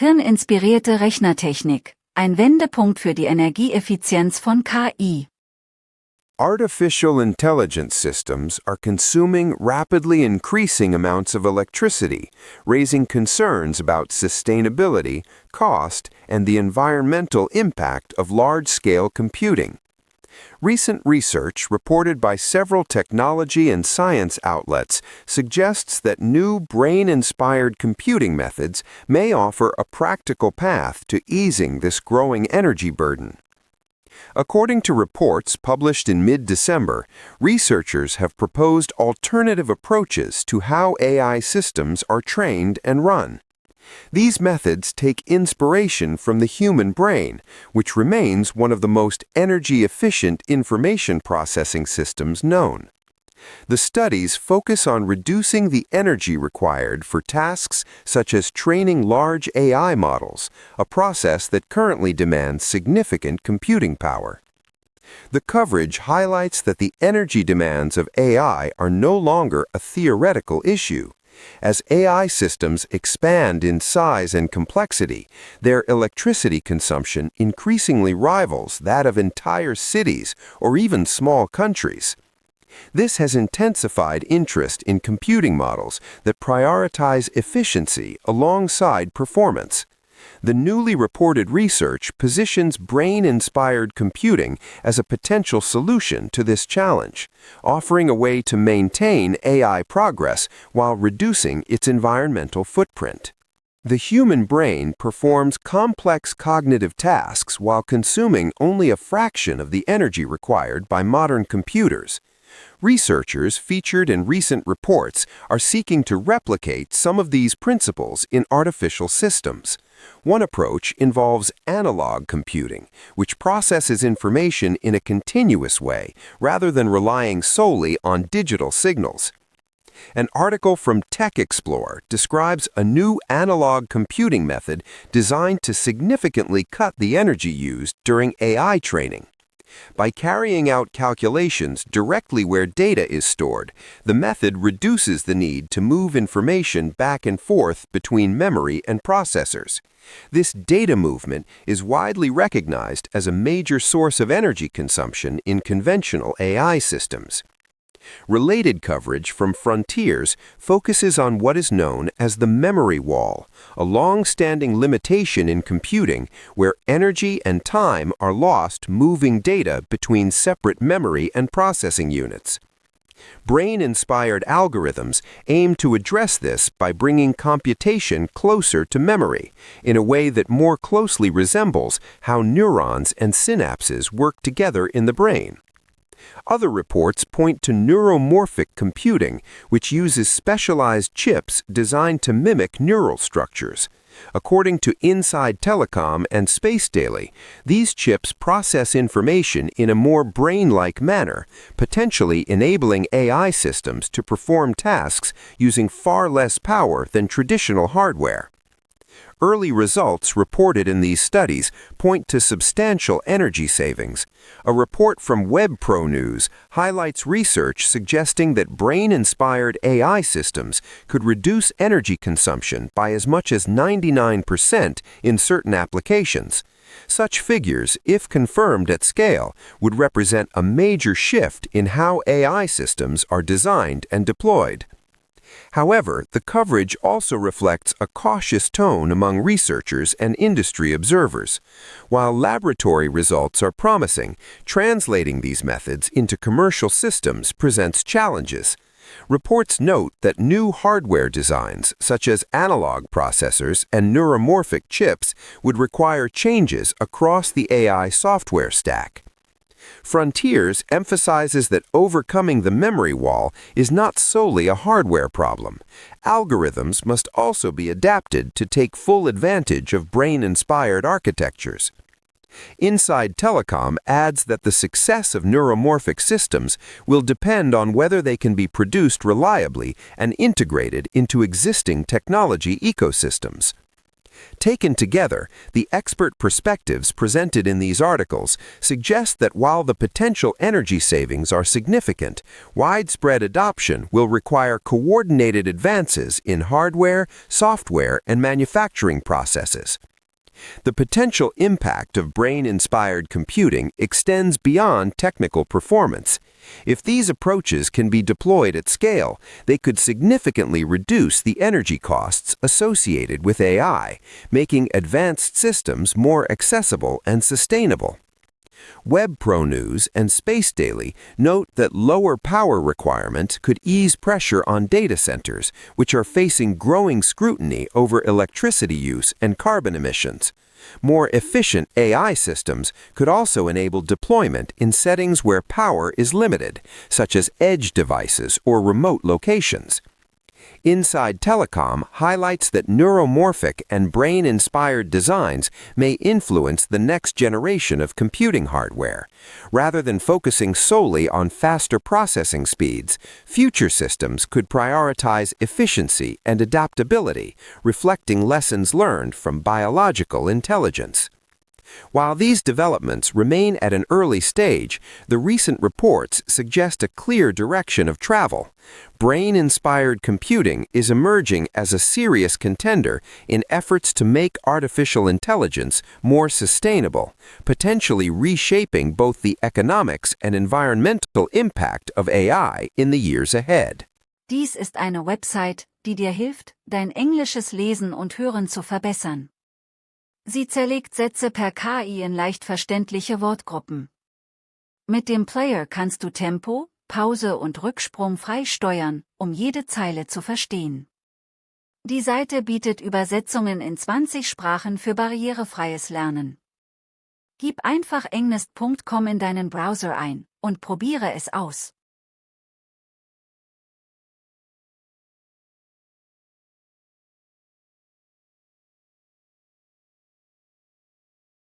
Hirn-Inspirierte Rechnertechnik. Ein Wendepunkt für die Energieeffizienz von KI. Artificial intelligence systems are consuming rapidly increasing amounts of electricity, raising concerns about sustainability, cost, and the environmental impact of large-scale computing. Recent research reported by several technology and science outlets suggests that new brain-inspired computing methods may offer a practical path to easing this growing energy burden. According to reports published in mid-December, researchers have proposed alternative approaches to how AI systems are trained and run. These methods take inspiration from the human brain, which remains one of the most energy-efficient information processing systems known. The studies focus on reducing the energy required for tasks such as training large AI models, a process that currently demands significant computing power. The coverage highlights that the energy demands of AI are no longer a theoretical issue. As AI systems expand in size and complexity, their electricity consumption increasingly rivals that of entire cities or even small countries. This has intensified interest in computing models that prioritize efficiency alongside performance. The newly reported research positions brain-inspired computing as a potential solution to this challenge, offering a way to maintain AI progress while reducing its environmental footprint. The human brain performs complex cognitive tasks while consuming only a fraction of the energy required by modern computers. Researchers featured in recent reports are seeking to replicate some of these principles in artificial systems. One approach involves analog computing, which processes information in a continuous way rather than relying solely on digital signals. An article from Tech Explorer describes a new analog computing method designed to significantly cut the energy used during AI training. By carrying out calculations directly where data is stored, the method reduces the need to move information back and forth between memory and processors. This data movement is widely recognized as a major source of energy consumption in conventional AI systems. Related coverage from Frontiers focuses on what is known as the memory wall, a long-standing limitation in computing where energy and time are lost moving data between separate memory and processing units. Brain-inspired algorithms aim to address this by bringing computation closer to memory in a way that more closely resembles how neurons and synapses work together in the brain. Other reports point to neuromorphic computing, which uses specialized chips designed to mimic neural structures. According to Inside Telecom and Space Daily, these chips process information in a more brain-like manner, potentially enabling AI systems to perform tasks using far less power than traditional hardware. Early results reported in these studies point to substantial energy savings. A report from WebPro News highlights research suggesting that brain-inspired AI systems could reduce energy consumption by as much as 99% in certain applications. Such figures, if confirmed at scale, would represent a major shift in how AI systems are designed and deployed. However, the coverage also reflects a cautious tone among researchers and industry observers. While laboratory results are promising, translating these methods into commercial systems presents challenges. Reports note that new hardware designs, such as analog processors and neuromorphic chips, would require changes across the AI software stack. Frontiers emphasizes that overcoming the memory wall is not solely a hardware problem. Algorithms must also be adapted to take full advantage of brain-inspired architectures. Inside Telecom adds that the success of neuromorphic systems will depend on whether they can be produced reliably and integrated into existing technology ecosystems. Taken together, the expert perspectives presented in these articles suggest that while the potential energy savings are significant, widespread adoption will require coordinated advances in hardware, software, and manufacturing processes. The potential impact of brain-inspired computing extends beyond technical performance. If these approaches can be deployed at scale, they could significantly reduce the energy costs associated with AI, making advanced systems more accessible and sustainable. WebPro News and Space Daily note that lower power requirement could ease pressure on data centers, which are facing growing scrutiny over electricity use and carbon emissions. More efficient AI systems could also enable deployment in settings where power is limited, such as edge devices or remote locations. Inside Telecom highlights that neuromorphic and brain-inspired designs may influence the next generation of computing hardware. Rather than focusing solely on faster processing speeds, future systems could prioritize efficiency and adaptability, reflecting lessons learned from biological intelligence. While these developments remain at an early stage, the recent reports suggest a clear direction of travel. Brain-inspired computing is emerging as a serious contender in efforts to make artificial intelligence more sustainable, potentially reshaping both the economics and environmental impact of AI in the years ahead. Dies ist eine Website, die dir hilft, dein englisches Lesen und Hören zu verbessern. Sie zerlegt Sätze per KI in leicht verständliche Wortgruppen. Mit dem Player kannst du Tempo, Pause und Rücksprung frei steuern, um jede Zeile zu verstehen. Die Seite bietet Übersetzungen in 20 Sprachen für barrierefreies Lernen. Gib einfach englist.com in deinen Browser ein und probiere es aus.